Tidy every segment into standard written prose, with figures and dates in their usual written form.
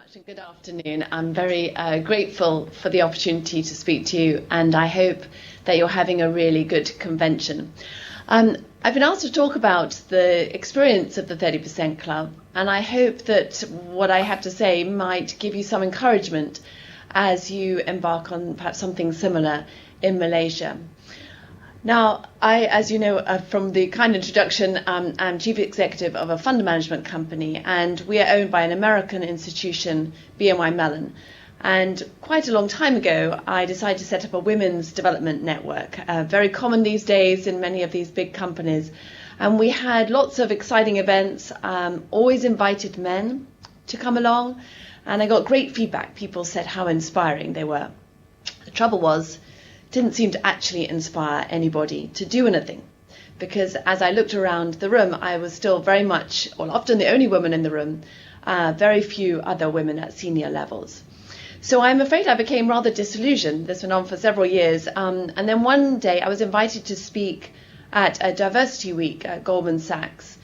much and good afternoon. I'm very grateful for the opportunity to speak to you, and I hope that you're having a really good convention. I've been asked to talk about the experience of the 30% Club, and I hope that what I have to say might give you some encouragement as you embark on perhaps something similar in Malaysia. Now, as you know from the kind introduction, I'm Chief Executive of a fund management company, and we are owned by an American institution, BNY Mellon. And quite a long time ago, I decided to set up a women's development network, very common these days in many of these big companies. And we had lots of exciting events, always invited men to come along, and I got great feedback. People said how inspiring they were. The trouble was, didn't seem to actually inspire anybody to do anything, because as I looked around the room, I was still very much, or often the only woman in the room, very few other women at senior levels. So I'm afraid I became rather disillusioned. This went on for several years, and then one day I was invited to speak at a diversity week at Goldman Sachs,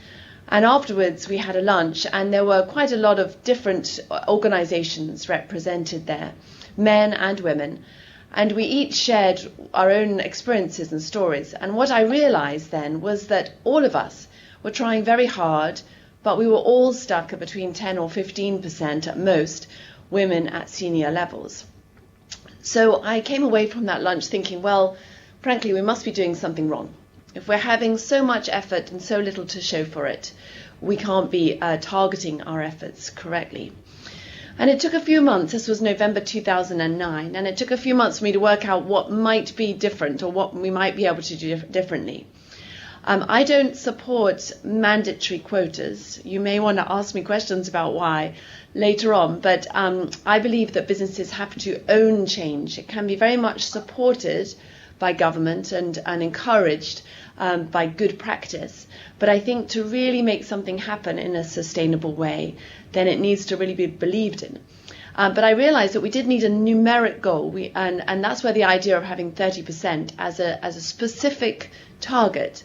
and afterwards we had a lunch, and there were quite a lot of different organizations represented there, men and women. And we each shared our own experiences and stories. And what I realized then was that all of us were trying very hard, but we were all stuck at between 10 or 15% at most women at senior levels. So I came away from that lunch thinking, well, frankly, we must be doing something wrong. If we're having so much effort and so little to show for it, we can't be targeting our efforts correctly. And it took a few months, this was November 2009, and it took a few months for me to work out what might be different or what we might be able to do differently. I don't support mandatory quotas. You may want to ask me questions about why later on, but I believe that businesses have to own change. It can be very much supported by government and encouraged by good practice. But I think to really make something happen in a sustainable way, then it needs to really be believed in. But I realized that we did need a numeric goal, and that's where the idea of having 30% as a specific target.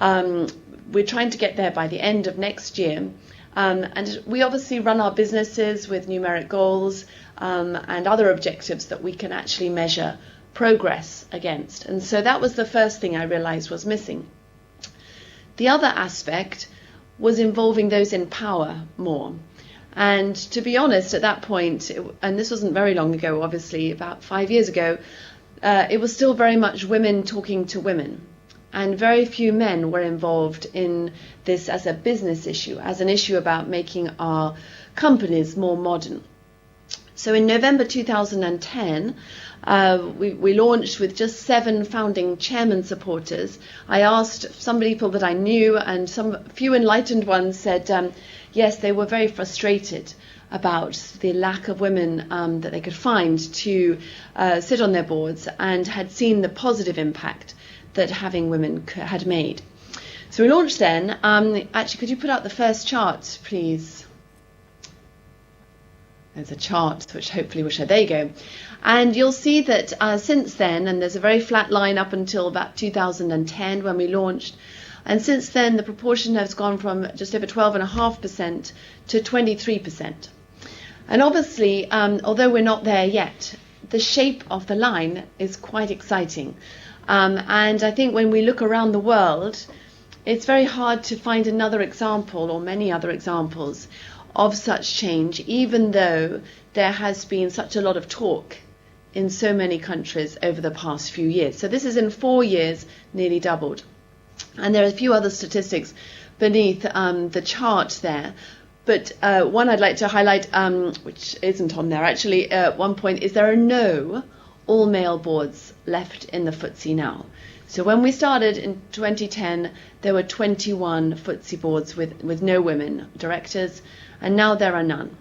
We're trying to get there by the end of next year. And we obviously run our businesses with numeric goals and other objectives that we can actually measure progress against. And so that was the first thing I realized was missing. The other aspect was involving those in power more. And to be honest, at that point, and this wasn't very long ago, obviously, about 5 years ago, it was still very much women talking to women. And very few men were involved in this as a business issue, as an issue about making our companies more modern. So in November 2010, we launched with just 7 founding chairman supporters. I asked some people that I knew, and some few enlightened ones said, yes, they were very frustrated about the lack of women that they could find to sit on their boards, and had seen the positive impact that having women had made. So we launched then. Actually, could you put out the first chart, please? There's a chart, which hopefully will show. There you go. And you'll see that since then, and there's a very flat line up until about 2010 when we launched, and since then the proportion has gone from just over 12.5% to 23%. And obviously, although we're not there yet, the shape of the line is quite exciting. And I think when we look around the world, it's very hard to find another example or many other examples of such change, even though there has been such a lot of talk in so many countries over the past few years. So this is in 4 years, nearly doubled. And there are a few other statistics beneath the chart there. But one I'd like to highlight, which isn't on there actually, at one point, is there are no all-male boards left in the FTSE now. So when we started in 2010, there were 21 FTSE boards with no women directors, and now there are none.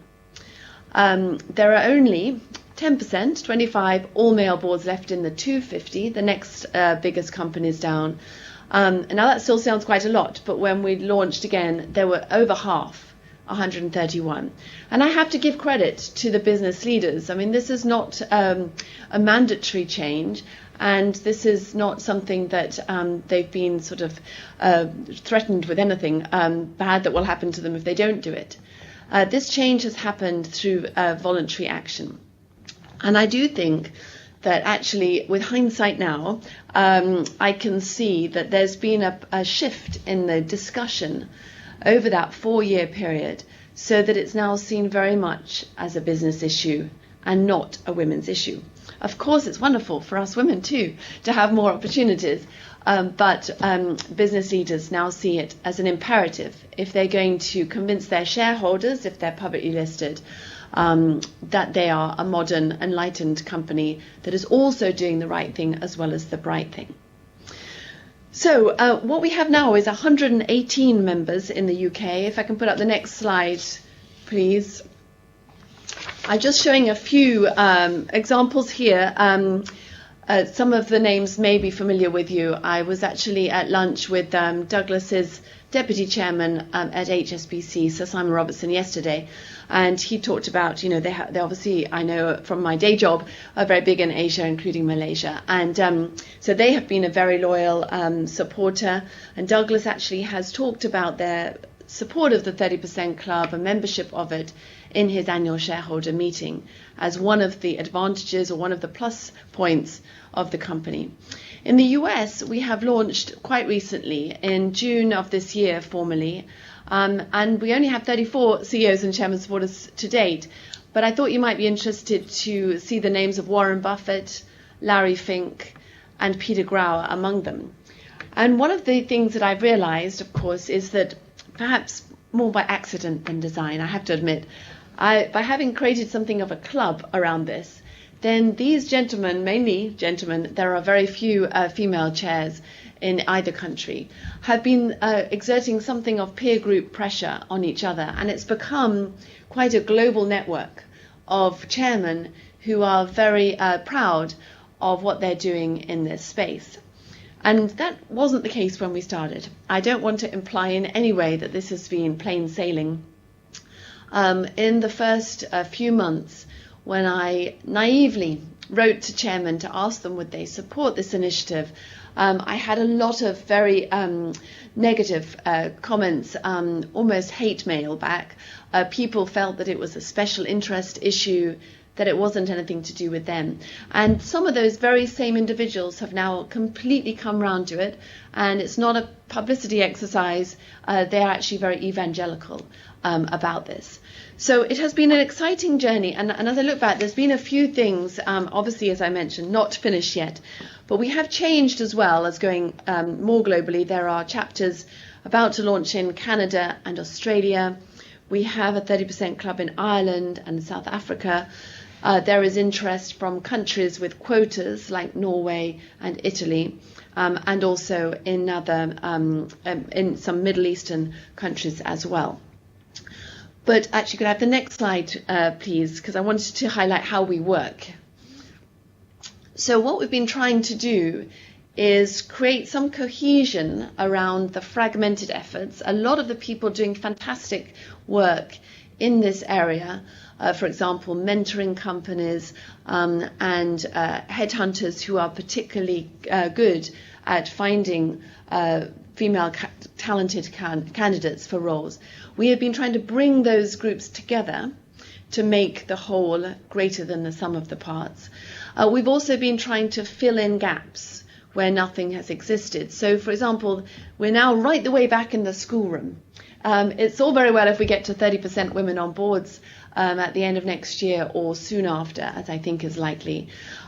There are only 10%, 25 all-male boards left in the 250, the next biggest companies down. And now that still sounds quite a lot, but when we launched again, there were over half, 131. And I have to give credit to the business leaders. I mean, this is not a mandatory change, and this is not something that they've been sort of threatened with anything bad that will happen to them if they don't do it. This change has happened through voluntary action. And I do think that actually, with hindsight now, I can see that there's been a shift in the discussion over that 4-year period, so that it's now seen very much as a business issue and not a women's issue. Of course, it's wonderful for us women too to have more opportunities, but business leaders now see it as an imperative if they're going to convince their shareholders, if they're publicly listed, that they are a modern, enlightened company that is also doing the right thing as well as the bright thing. So what we have now is 118 members in the UK. If I can put up the next slide, please. I'm just showing a few examples here. Some of the names may be familiar with you. I was actually at lunch with Douglas's deputy chairman at HSBC, Sir Simon Robertson, yesterday, and he talked about, you know, they obviously, I know from my day job, are very big in Asia, including Malaysia, and so they have been a very loyal supporter, and Douglas actually has talked about their support of the 30% Club and membership of it in his annual shareholder meeting as one of the advantages or one of the plus points of the company. In the US, we have launched quite recently, in June of this year formally, and we only have 34 CEOs and chairman supporters to date, but I thought you might be interested to see the names of Warren Buffett, Larry Fink, and Peter Grauer among them. And one of the things that I've realized, of course, is that perhaps more by accident than design, I have to admit, by having created something of a club around this, then these gentlemen, mainly gentlemen, there are very few female chairs in either country, have been exerting something of peer group pressure on each other, and it's become quite a global network of chairmen who are very proud of what they're doing in this space. And that wasn't the case when we started. I don't want to imply in any way that this has been plain sailing. In the first few months, when I naively wrote to chairmen to ask them would they support this initiative, I had a lot of very negative comments, almost hate mail back. People felt that it was a special interest issue, that it wasn't anything to do with them. And some of those very same individuals have now completely come round to it, and it's not a publicity exercise. They're actually very evangelical about this. So it has been an exciting journey, and as I look back, there's been a few things, obviously, as I mentioned, not finished yet, but we have changed as well as going more globally. There are chapters about to launch in Canada and Australia. We have a 30% club in Ireland and South Africa. There is interest from countries with quotas like Norway and Italy, and also in in some Middle Eastern countries as well. But actually, could I have the next slide, please? Because I wanted to highlight how we work. So what we've been trying to do is create some cohesion around the fragmented efforts. A lot of the people doing fantastic work in this area, for example, mentoring companies and headhunters who are particularly good at finding female talented candidates for roles. We have been trying to bring those groups together to make the whole greater than the sum of the parts. We've also been trying to fill in gaps where nothing has existed. So, for example, we're now right the way back in the schoolroom. It's all very well if we get to 30% women on boards at the end of next year or soon after, as I think is likely.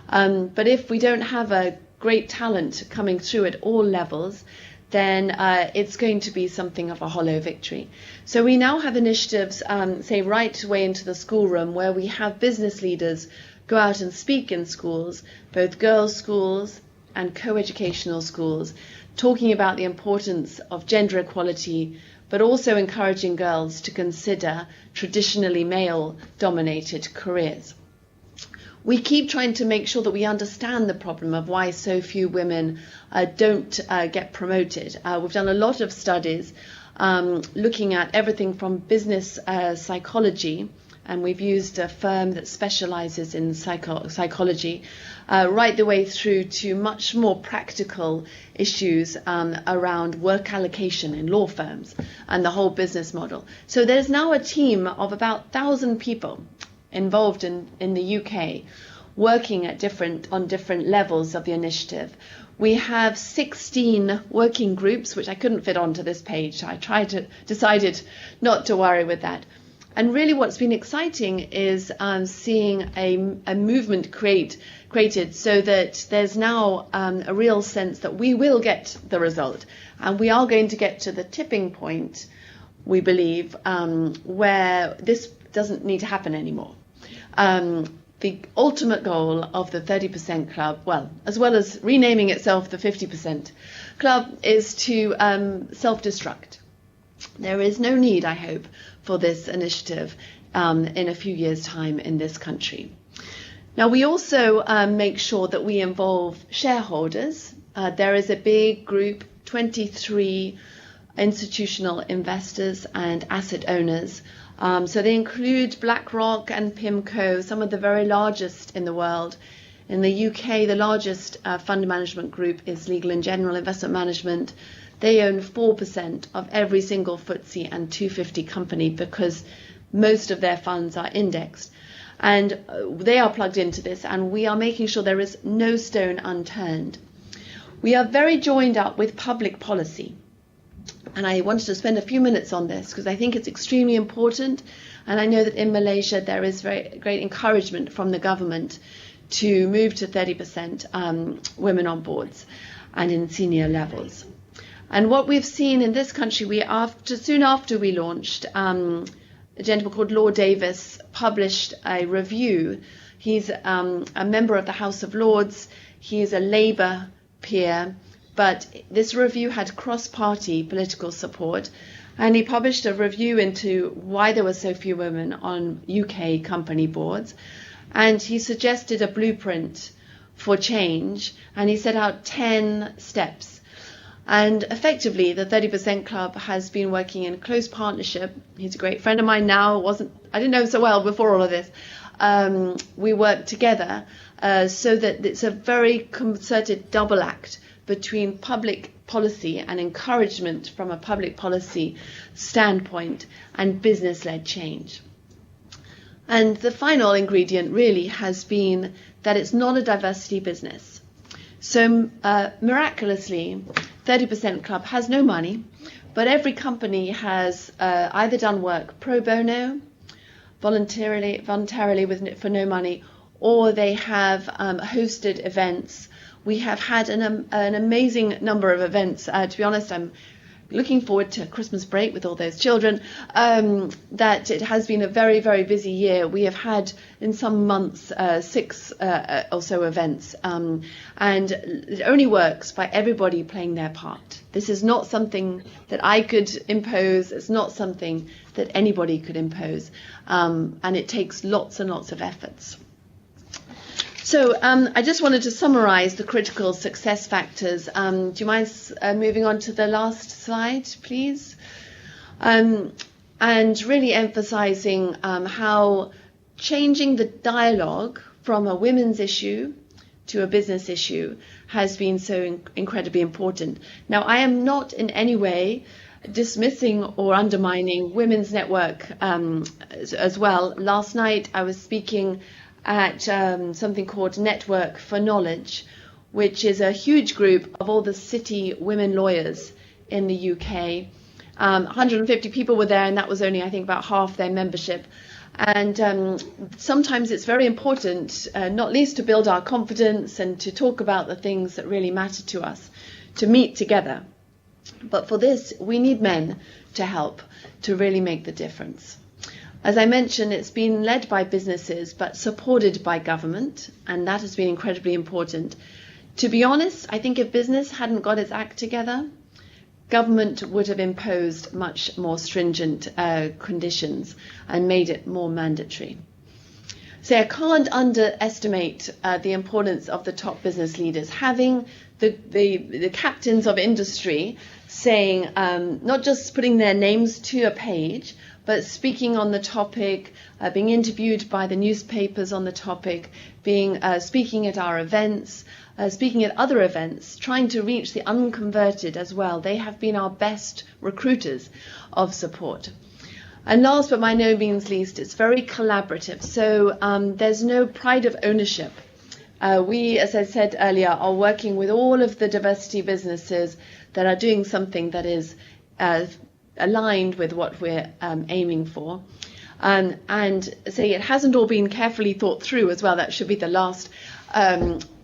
But if we don't have a great talent coming through at all levels, then it's going to be something of a hollow victory. So we now have initiatives, say, right away into the schoolroom, where we have business leaders go out and speak in schools, both girls' schools and co-educational schools, talking about the importance of gender equality, but also encouraging girls to consider traditionally male-dominated careers. We keep trying to make sure that we understand the problem of why so few women don't get promoted. We've done a lot of studies looking at everything from business psychology and we've used a firm that specializes in psychology, right the way through to much more practical issues around work allocation in law firms and the whole business model. So there's now a team of about 1,000 people involved in the UK, working on different levels of the initiative. We have 16 working groups, which I couldn't fit onto this page. So I decided not to worry with that. And really what's been exciting is seeing a movement created so that there's now a real sense that we will get the result. And we are going to get to the tipping point, we believe, where this doesn't need to happen anymore. The ultimate goal of the 30% Club, as well as renaming itself the 50% Club, is to self-destruct. There is no need, I hope, for this initiative in a few years' time in this country. Now, we also make sure that we involve shareholders. There is a big group, 23 institutional investors and asset owners. So they include BlackRock and PIMCO, some of the very largest in the world. In the UK, the largest fund management group is Legal & General Investment Management. They own 4% of every single FTSE and 250 company because most of their funds are indexed. And they are plugged into this, and we are making sure there is no stone unturned. We are very joined up with public policy. And I wanted to spend a few minutes on this because I think it's extremely important. And I know that in Malaysia there is very great encouragement from the government to move to 30% women on boards and in senior levels. And what we've seen in this country, soon after we launched, a gentleman called Lord Davis published a review. He's a member of the House of Lords. He is a Labour peer. But this review had cross-party political support, and he published a review into why there were so few women on UK company boards, and he suggested a blueprint for change, and he set out 10 steps. And effectively, the 30% Club has been working in close partnership. He's a great friend of mine now. I didn't know him so well before all of this. We work together so that it's a very concerted double act between public policy and encouragement from a public policy standpoint and business-led change. And the final ingredient really has been that it's not a diversity business. So miraculously, 30% Club has no money, but every company has either done work pro bono, voluntarily for no money, or they have hosted events. We have had an amazing number of events. To be honest, I'm looking forward to Christmas break with all those children. That it has been a very, very busy year. We have had in some months 6 or so events, and it only works by everybody playing their part. This is not something that I could impose. It's not something that anybody could impose, and it takes lots and lots of efforts. So I just wanted to summarize the critical success factors. Do you mind moving on to the last slide, please? And really emphasizing how changing the dialogue from a women's issue to a business issue has been so incredibly important. Now, I am not in any way dismissing or undermining Women's Network as well. Last night I was speaking at something called Network for Knowledge, which is a huge group of all the city women lawyers in the UK. 150 people were there, and that was only, I think, about half their membership. And sometimes it's very important, not least to build our confidence and to talk about the things that really matter to us, to meet together. But for this, we need men to help to really make the difference. As I mentioned, it's been led by businesses, but supported by government, and that has been incredibly important. To be honest, I think if business hadn't got its act together, government would have imposed much more stringent conditions and made it more mandatory. So I can't underestimate the importance of the top business leaders, having the captains of industry saying, not just putting their names to a page, but speaking on the topic, being interviewed by the newspapers on the topic, speaking at our events, speaking at other events, trying to reach the unconverted as well. They have been our best recruiters of support. And last but by no means least, it's very collaborative. So there's no pride of ownership. We, as I said earlier, are working with all of the diversity businesses that are doing something that is aligned with what we're aiming for. And say it hasn't all been carefully thought through as well. That should be the last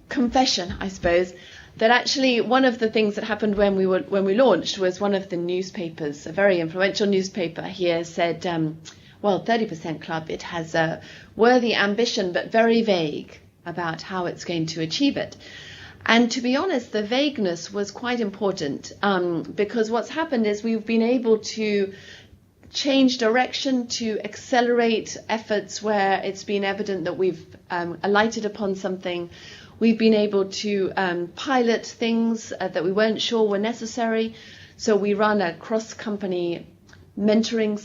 confession, I suppose, that actually one of the things that happened when we launched was one of the newspapers, a very influential newspaper here, said, well, 30% Club, it has a worthy ambition but very vague about how it's going to achieve it. And to be honest, the vagueness was quite important because what's happened is we've been able to change direction, to accelerate efforts where it's been evident that we've alighted upon something. We've been able to pilot things that we weren't sure were necessary. So we run a cross-company mentoring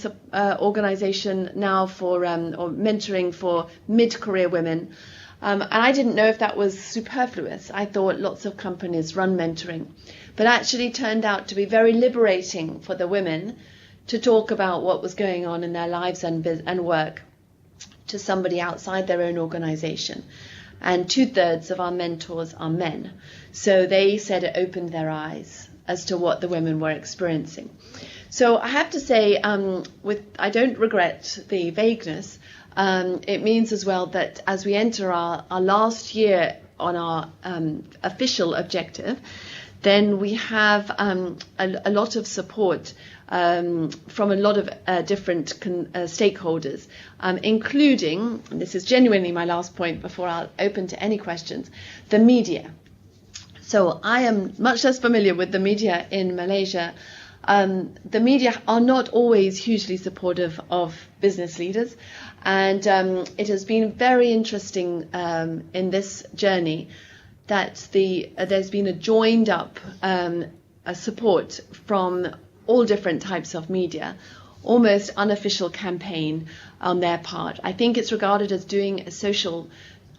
organization now for or mentoring for mid-career women. And I didn't know if that was superfluous. I thought lots of companies run mentoring, but actually turned out to be very liberating for the women to talk about what was going on in their lives and work to somebody outside their own organization. And 2/3 of our mentors are men. So they said it opened their eyes as to what the women were experiencing. So I have to say, I don't regret the vagueness. It means as well that as we enter our last year on our official objective, then we have a lot of support from a lot of different stakeholders, including, and this is genuinely my last point before I'll open to any questions, the media. So I am much less familiar with the media in Malaysia. The media are not always hugely supportive of business leaders, and it has been very interesting in this journey that there's been a joined up support from all different types of media, almost unofficial campaign on their part. I think it's regarded as doing a social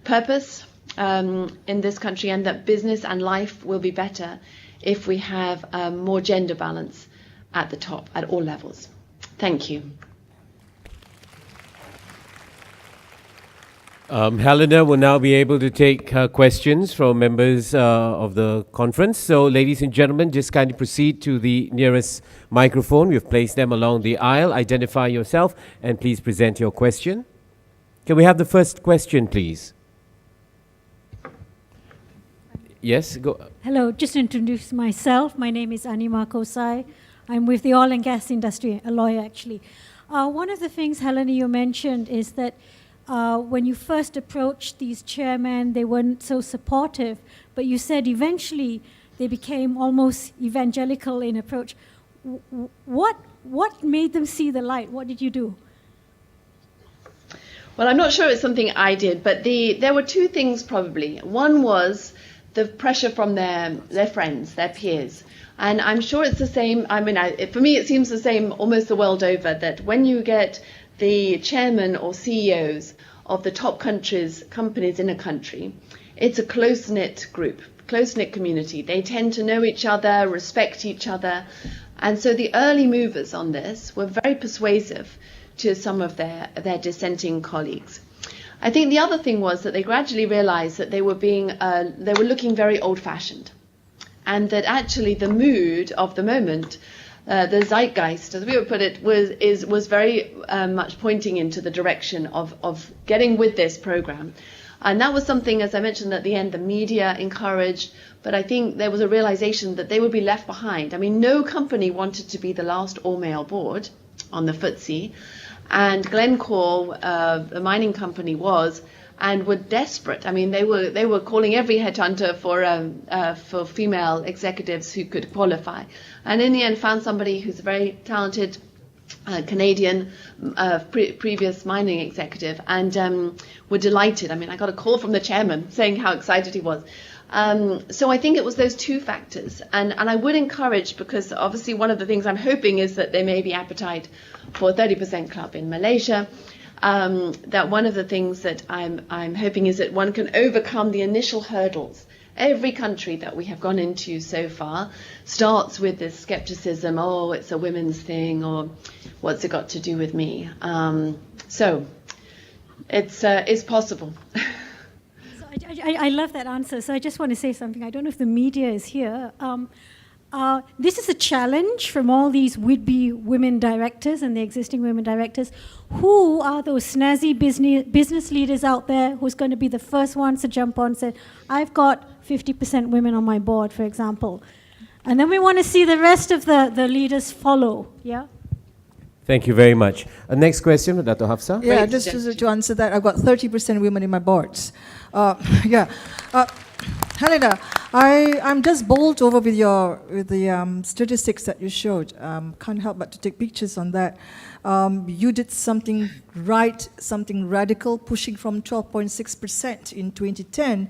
purpose in this country, and that business and life will be better if we have more gender balance at the top, at all levels. Thank you. Helena will now be able to take questions from members of the conference. So, ladies and gentlemen, just kindly proceed to the nearest microphone. We've placed them along the aisle. Identify yourself and please present your question. Can we have the first question, please? Yes, go. Hello, just to introduce myself. My name is Anima Kosai. I'm with the oil and gas industry, a lawyer actually. One of the things, Helena, you mentioned is that when you first approached these chairmen, they weren't so supportive, but you said eventually they became almost evangelical in approach. What made them see the light? What did you do? Well, I'm not sure it's something I did, but there were two things probably. One was the pressure from their friends, their peers. And I'm sure it's the same. I mean, for me, it seems the same almost the world over, that when you get the chairman or CEOs of the top companies in a country, it's a close-knit group, close-knit community. They tend to know each other, respect each other. And so the early movers on this were very persuasive to some of their dissenting colleagues. I think the other thing was that they gradually realized that they were looking very old-fashioned, and that actually the mood of the moment, the zeitgeist, as we would put it, was very much pointing into the direction of getting with this program. And that was something, as I mentioned at the end, the media encouraged, but I think there was a realization that they would be left behind. I mean, no company wanted to be the last all-male board on the FTSE, and Glencore, the mining company, was, and were desperate. I mean, they were calling every headhunter for female executives who could qualify, and in the end found somebody who's a very talented Canadian previous mining executive, and were delighted. I mean, I got a call from the chairman saying how excited he was. So I think it was those two factors. And I would encourage, because obviously one of the things I'm hoping is that there may be appetite for 30% Club in Malaysia. That one of the things that I'm hoping is that one can overcome the initial hurdles. Every country that we have gone into so far starts with this skepticism, oh, it's a women's thing, or what's it got to do with me? So it's possible. So I love that answer. So I just want to say something. I don't know if the media is here. This is a challenge from all these would-be women directors and the existing women directors. Who are those snazzy business leaders out there who's going to be the first ones to jump on and say, I've got 50% women on my board, for example. And then we want to see the rest of the leaders follow, yeah? Thank you very much. Next question, Dr. Hafsa. Yeah, just to answer that, I've got 30% women in my boards. Helena, I'm just bowled over with the statistics that you showed. Can't help but to take pictures on that. You did something right, something radical, pushing from 12.6% in 2010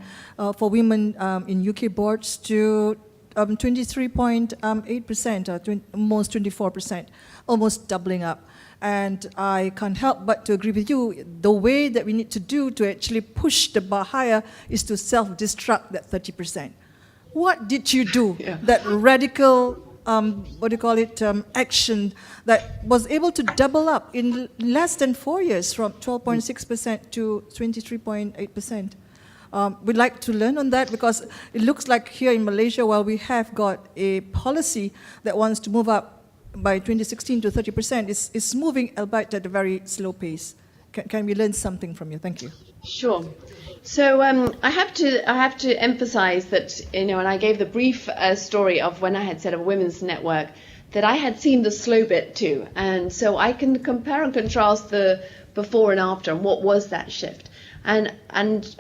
for women in UK boards to 23.8%, almost 24%, almost doubling up. And I can't help but to agree with you. The way that we need to do to actually push the bar higher is to self-destruct that 30%. What did you do? Yeah. That radical, action that was able to double up in less than 4 years from 12.6% to 23.8%. We'd like to learn on that, because it looks like here in Malaysia, while we have got a policy that wants to move up by 2016 to 30%, it's moving, albeit at a very slow pace. Can we learn something from you? Thank you. Sure. So I have to emphasize that, and I gave the brief story of when I had set up a women's network, that I had seen the slow bit too. And so I can compare and contrast the before and after, and what was that shift. And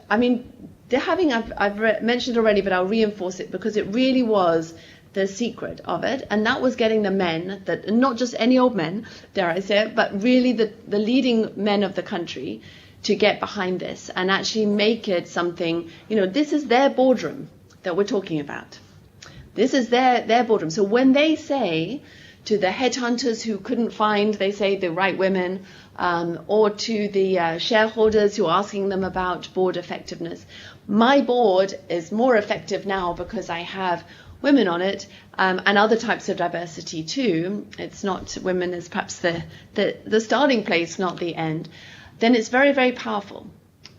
I mean, I've mentioned already, but I'll reinforce it, because it really was the secret of it, and that was getting the men, that not just any old men, dare I say it, but really the leading men of the country to get behind this and actually make it something. This is their boardroom that we're talking about. This is their boardroom. So when they say to the headhunters who couldn't find, they say, the right women, or to the shareholders who are asking them about board effectiveness, my board is more effective now because I have women on it, and other types of diversity too. It's not women as perhaps the starting place, not the end. Then it's very, very powerful.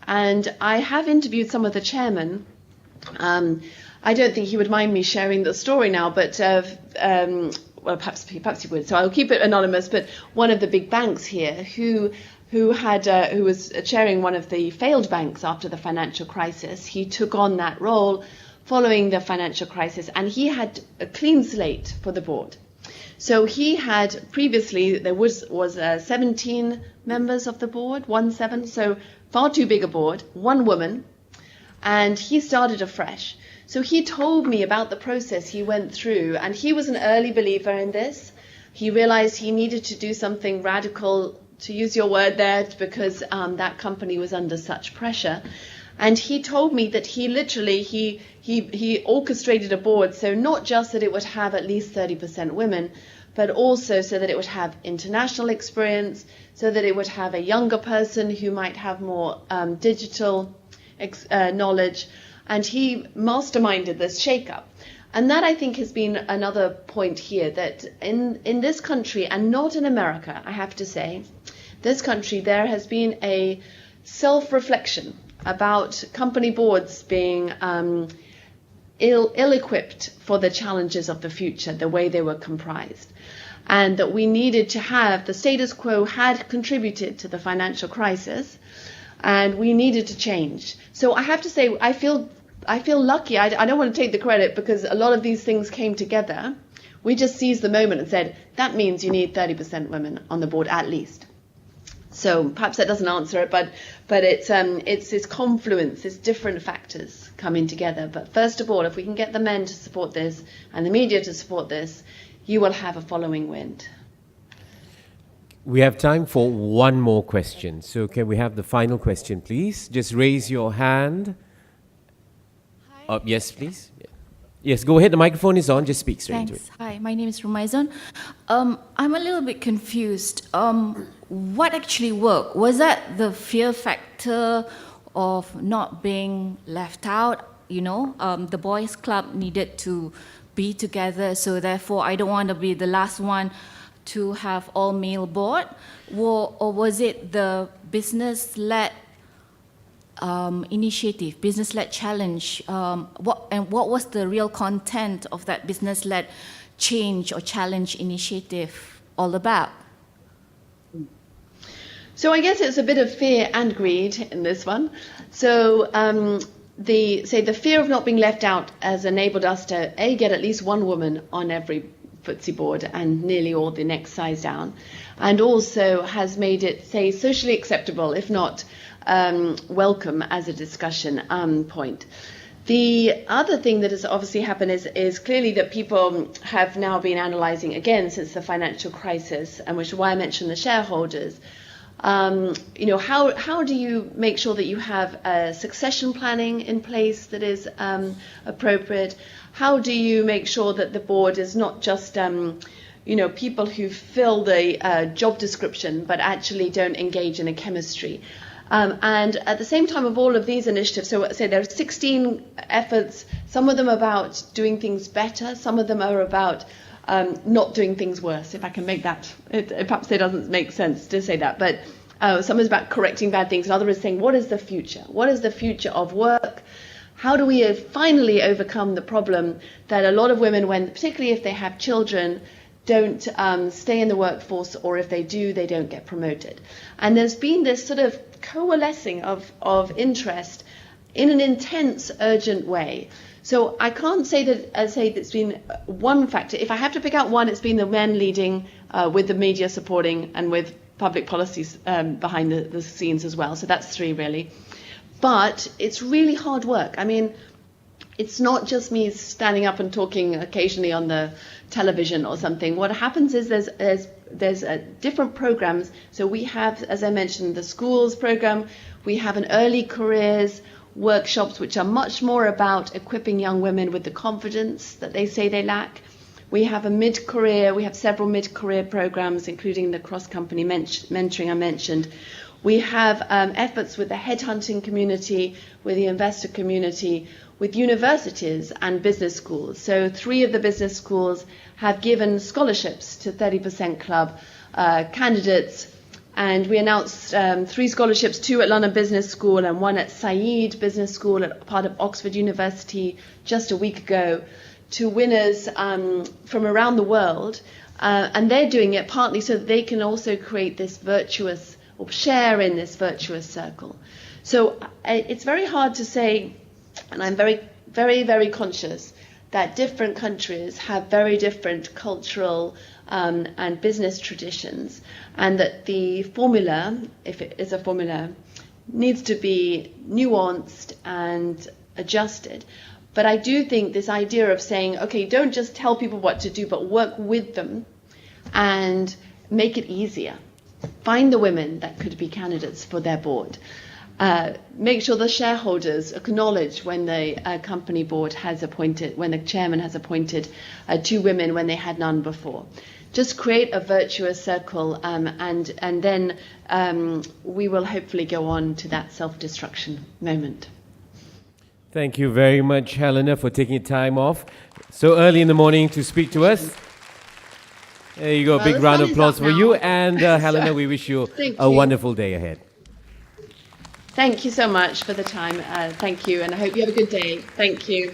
And I have interviewed some of the chairmen. I don't think he would mind me sharing the story now, but well, perhaps he would. So I'll keep it anonymous. But one of the big banks here, who was chairing one of the failed banks after the financial crisis, he took on that role following the financial crisis, and he had a clean slate for the board. So he had previously, there was 17 members of the board, 17, so far too big a board, one woman, and he started afresh. So he told me about the process he went through, and he was an early believer in this. He realized he needed to do something radical, to use your word there, because that company was under such pressure. And he told me that he literally, he orchestrated a board, so not just that it would have at least 30% women, but also so that it would have international experience, so that it would have a younger person who might have more digital knowledge. And he masterminded this shake-up. And that, I think, has been another point here, that in this country, and not in America, I have to say, this country, there has been a self-reflection about company boards being ill-equipped for the challenges of the future, the way they were comprised. And that we needed to have, the status quo had contributed to the financial crisis, and we needed to change. So I have to say, I feel lucky. I don't want to take the credit, because a lot of these things came together. We just seized the moment and said, that means you need 30% women on the board at least. So perhaps that doesn't answer it, but it's this confluence, it's different factors coming together. But first of all, if we can get the men to support this and the media to support this, you will have a following wind. We have time for one more question. So can we have the final question, please? Just raise your hand. Yes, please. Yes, go ahead. The microphone is on. Just speak straight into it. Thanks. Hi, my name is Rumaizon. I'm a little bit confused. What actually worked? Was that the fear factor of not being left out? The boys' club needed to be together, so therefore I don't want to be the last one to have all male board, or was it the business-led initiative, business-led challenge? What was the real content of that business-led change or challenge initiative all about? So I guess it's a bit of fear and greed in this one. So the fear of not being left out has enabled us to get at least one woman on every FTSE board and nearly all the next size down, and also has made it, say, socially acceptable, if not welcome as a discussion point. The other thing that has obviously happened is clearly that people have now been analysing again since the financial crisis, and which is why I mentioned the shareholders. How do you make sure that you have succession planning in place that is appropriate? How do you make sure that the board is not just people who fill the job description but actually don't engage in a chemistry? And at the same time of all of these initiatives, so say there are 16 efforts, some of them about doing things better, some of them are about not doing things worse, if I can make that. Perhaps it doesn't make sense to say that, but some is about correcting bad things, and other is saying, what is the future? What is the future of work? How do we finally overcome the problem that a lot of women, particularly if they have children, don't stay in the workforce, or if they do, they don't get promoted? And there's been this sort of coalescing of interest in an intense, urgent way. So I can't say that it's been one factor. If I have to pick out one, it's been the men leading with the media supporting and with public policies behind the scenes as well. So that's 3 really. But it's really hard work. I mean, it's not just me standing up and talking occasionally on the television or something. What happens is there's different programs. So we have, as I mentioned, the schools program. We have an early careers workshops, which are much more about equipping young women with the confidence that they say they lack. We have we have several mid-career programs, including the cross-company mentoring I mentioned. We have efforts with the headhunting community, with the investor community, with universities and business schools. So 3 of the business schools have given scholarships to 30% Club candidates. And we announced 3 scholarships, 2 at London Business School and 1 at Said Business School, part of Oxford University, just a week ago, to winners from around the world. And they're doing it partly so that they can also create this virtuous, or share in this virtuous circle. So it's very hard to say, and I'm very, very, very conscious that different countries have very different cultural and business traditions, and that the formula, if it is a formula, needs to be nuanced and adjusted. But I do think this idea of saying, okay, don't just tell people what to do, but work with them and make it easier. Find the women that could be candidates for their board. Make sure the shareholders acknowledge when the company board has appointed, when the chairman has appointed 2 women when they had none before. Just create a virtuous circle, and then we will hopefully go on to that self-destruction moment. Thank you very much, Helena, for taking time off so early in the morning to speak to us. There you go, big round of applause for you. And Helena, we wish you a wonderful day ahead. Thank you so much for the time. Thank you, and I hope you have a good day. Thank you.